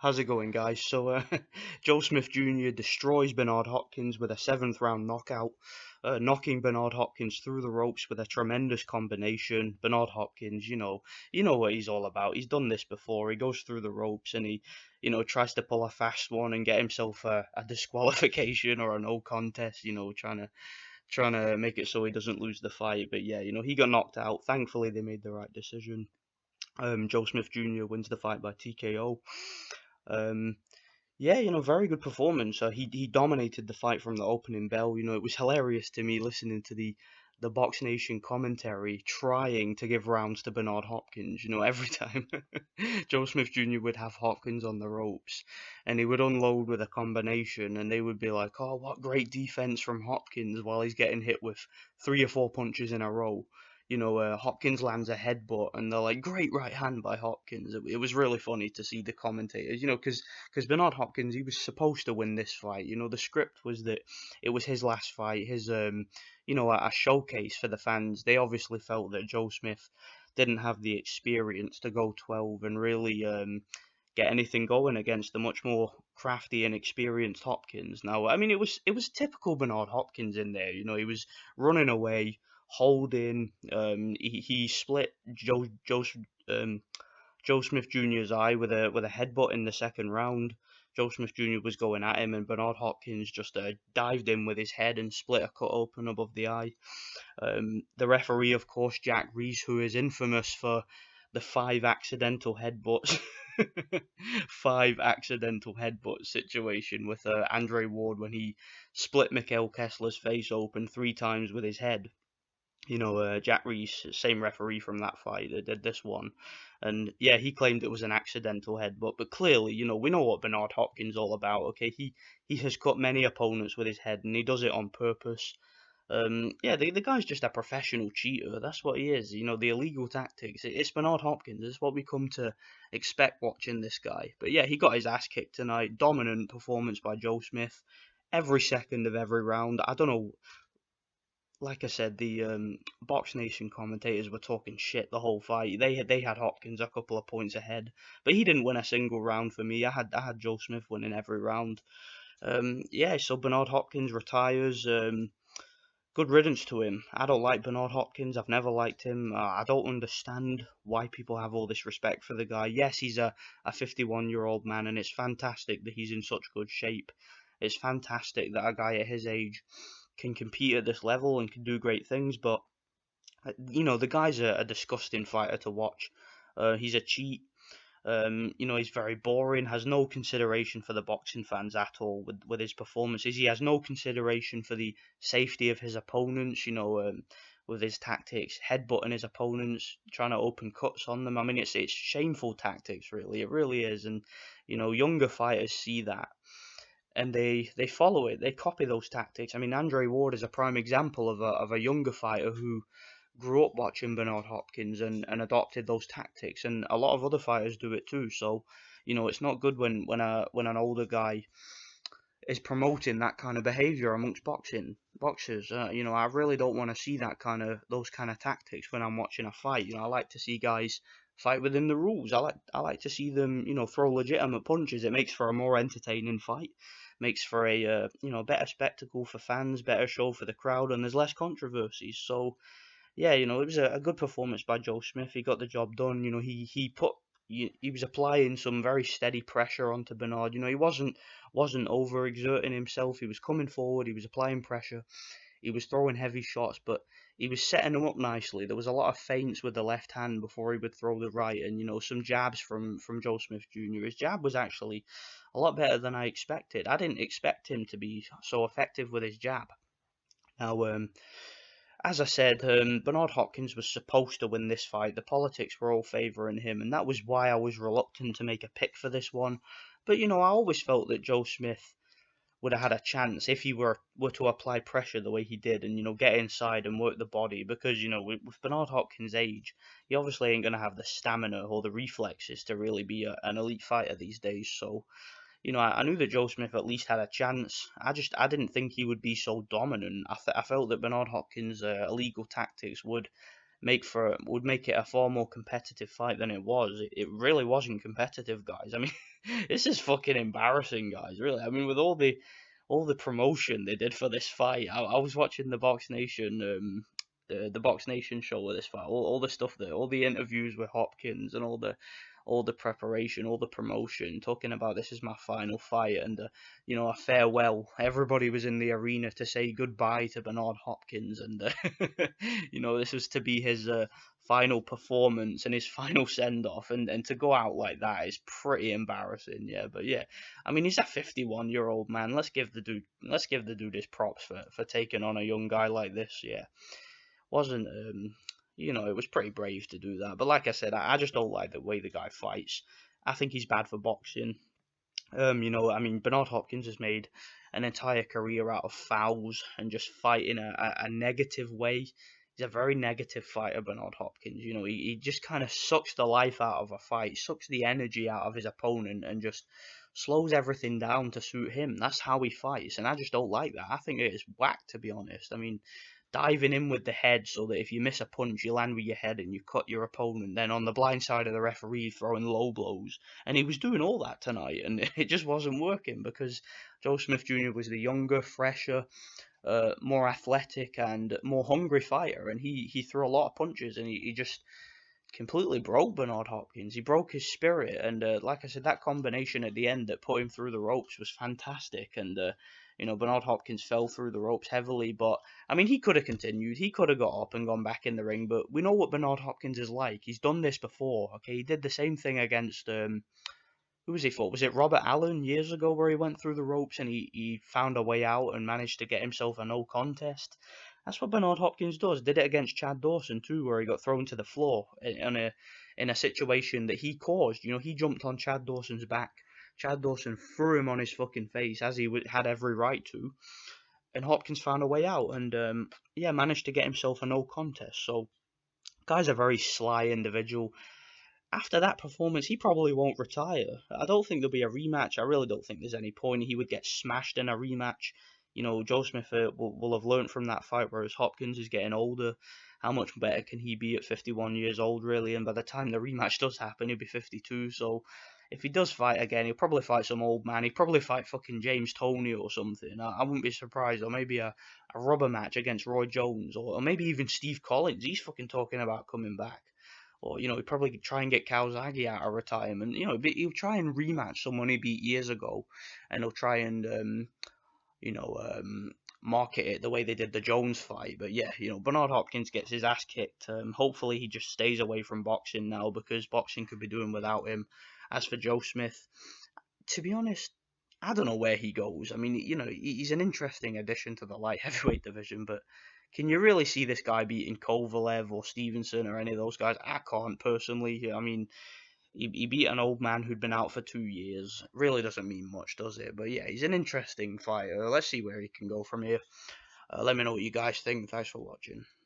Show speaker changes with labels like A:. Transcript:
A: How's it going, guys? Joe Smith Jr. destroys Bernard Hopkins with a seventh round knockout, knocking Bernard Hopkins through the ropes with a tremendous combination. Bernard Hopkins, you know what he's all about. He's done this before. He goes through the ropes and he, tries to pull a fast one and get himself a disqualification or a no contest. Trying to make it so he doesn't lose the fight. But yeah, he got knocked out. Thankfully, they made the right decision. Joe Smith Jr. wins the fight by TKO. Um, yeah, very good performance. He dominated the fight from the opening bell. It was hilarious to me listening to the Box Nation commentary trying to give rounds to Bernard Hopkins. Every time Joe Smith Jr. would have Hopkins on the ropes and he would unload with a combination and they would be like, "Oh, what great defense from Hopkins," while he's getting hit with 3 or 4 punches in a row. Hopkins lands a headbutt and they're like, "Great right hand by Hopkins." It was really funny to see the commentators, because Bernard Hopkins, he was supposed to win this fight. The script was that it was his last fight, his a showcase for the fans. They obviously felt that Joe Smith didn't have the experience to go 12 and really get anything going against the much more crafty and experienced Hopkins. Now, I mean, it was typical Bernard Hopkins in there. He was running away, holding. He split um, Joe Smith Jr.'s eye with a headbutt in the second round. Joe Smith Jr. was going at him, and Bernard Hopkins just dived in with his head and split a cut open above the eye. The referee, of course, Jack Reese, who is infamous for the five accidental headbutts, five accidental headbutt situation with Andre Ward when he split Mikhail Kessler's face open 3 times with his head. Jack Reese, same referee from that fight that did this one. And yeah, he claimed it was an accidental headbutt, but clearly, we know what Bernard Hopkins is all about. Okay, he has cut many opponents with his head, and he does it on purpose. Yeah, the guy's just a professional cheater. That's what he is. The illegal tactics. It's Bernard Hopkins. It's what we come to expect watching this guy. But yeah, he got his ass kicked tonight. Dominant performance by Joe Smith. Every second of every round. I don't know, like I said, the Box Nation commentators were talking shit the whole fight. They had Hopkins a couple of points ahead, but he didn't win a single round for me. I had Joe Smith winning every round. Yeah, so Bernard Hopkins retires. Good riddance to him. I don't like Bernard Hopkins. I've never liked him. I don't understand why people have all this respect for the guy. Yes, he's a 51-year-old man, and it's fantastic that he's in such good shape. It's fantastic that a guy at his age can compete at this level and can do great things, but the guy's a disgusting fighter to watch. He's a cheat. He's very boring, has no consideration for the boxing fans at all with his performances. He has no consideration for the safety of his opponents, with his tactics, headbutting his opponents, trying to open cuts on them. I mean, it's shameful tactics, really. It really is. And, younger fighters see that and they follow it. They copy those tactics. I mean, Andre Ward is a prime example of a younger fighter who grew up watching Bernard Hopkins and adopted those tactics, and a lot of other fighters do it too. So, it's not good when an older guy is promoting that kind of behavior amongst boxers. I really don't want to see those kind of tactics when I'm watching a fight. I like to see guys fight within the rules. I like to see them, throw legitimate punches. It makes for a more entertaining fight, makes for a better spectacle for fans, better show for the crowd, and there's less controversies. So yeah, it was a good performance by Joe Smith. He got the job done. He was applying some very steady pressure onto Bernard. He wasn't overexerting himself. He was coming forward. He was applying pressure. He was throwing heavy shots, but he was setting them up nicely. There was a lot of feints with the left hand before he would throw the right, and some jabs from Joe Smith Jr. His jab was actually a lot better than I expected. I didn't expect him to be so effective with his jab. Now, as I said, Bernard Hopkins was supposed to win this fight. The politics were all favouring him, and that was why I was reluctant to make a pick for this one. But I always felt that Joe Smith would have had a chance if he were to apply pressure the way he did and get inside and work the body, because with Bernard Hopkins' age, he obviously ain't going to have the stamina or the reflexes to really be an elite fighter these days. So I knew that Joe Smith at least had a chance. I didn't think he would be so dominant. I felt that Bernard Hopkins' illegal tactics would would make it a far more competitive fight than it was. It really wasn't competitive, guys. I mean, this is fucking embarrassing, guys. Really. I mean, with all the promotion they did for this fight, I was watching the Box Nation the Box Nation show with this fight, all the stuff there, all the interviews with Hopkins and all the preparation, all the promotion, talking about this is my final fight and you know, a farewell. Everybody was in the arena to say goodbye to Bernard Hopkins, and you know, this was to be his final performance and his final send off, and to go out like that is pretty embarrassing. Yeah, but yeah, I mean, he's a 51-year-old man. Let's give the dude his props for taking on a young guy like this. Yeah, wasn't you know, it was pretty brave to do that. But like I said, I just don't like the way the guy fights. I think he's bad for boxing. You know, I mean, Bernard Hopkins has made an entire career out of fouls and just fighting a negative way. He's a very negative fighter, Bernard Hopkins. You know, he just kind of sucks the life out of a fight, sucks the energy out of his opponent, and just slows everything down to suit him. That's how he fights, and I just don't like that. I think it is whack, to be honest. I mean, diving in with the head so that if you miss a punch, you land with your head and you cut your opponent. Then on the blind side of the referee, throwing low blows, and he was doing all that tonight, and it just wasn't working because Joe Smith Jr. was the younger, fresher, more athletic, and more hungry fighter, and he threw a lot of punches, and he just completely broke Bernard Hopkins. He broke his spirit, and like I said, that combination at the end that put him through the ropes was fantastic. And you know, Bernard Hopkins fell through the ropes heavily, but I mean, he could have continued. He could have got up and gone back in the ring. But we know what Bernard Hopkins is like. He's done this before. Okay, he did the same thing against who was he for? Was it Robert Allen years ago where he went through the ropes and he found a way out and managed to get himself a no contest? That's what Bernard Hopkins does. Did it against Chad Dawson too, where he got thrown to the floor in a situation that he caused. You know, he jumped on Chad Dawson's back. Chad Dawson threw him on his fucking face as he had every right to, and Hopkins found a way out and yeah, managed to get himself a no contest. So, guy's a very sly individual. After that performance, he probably won't retire. I don't think there'll be a rematch. I really don't think there's any point. He would get smashed in a rematch. You know, Joe Smith will have learned from that fight, whereas Hopkins is getting older. How much better can he be at 51 years old, really? And by the time the rematch does happen, he'll be 52. So if he does fight again, he'll probably fight some old man. He'll probably fight fucking James Toney or something. I wouldn't be surprised. Or maybe a rubber match against Roy Jones. Or maybe even Steve Collins. He's fucking talking about coming back. Or, you know, he'd probably try and get Calzaghe out of retirement. You know, he'll try and rematch someone he beat years ago, and he'll try and, you know, market it the way they did the Jones fight. But yeah, you know, Bernard Hopkins gets his ass kicked. Hopefully he just stays away from boxing now because boxing could be doing without him. As for Joe Smith, to be honest, I don't know where he goes. I mean, you know, he's an interesting addition to the light heavyweight division, but can you really see this guy beating Kovalev or Stevenson or any of those guys? I can't personally. I mean, he beat an old man who'd been out for 2 years. Really doesn't mean much, does it? But yeah, he's an interesting fighter. Let's see where he can go from here. Let me know what you guys think. Thanks for watching.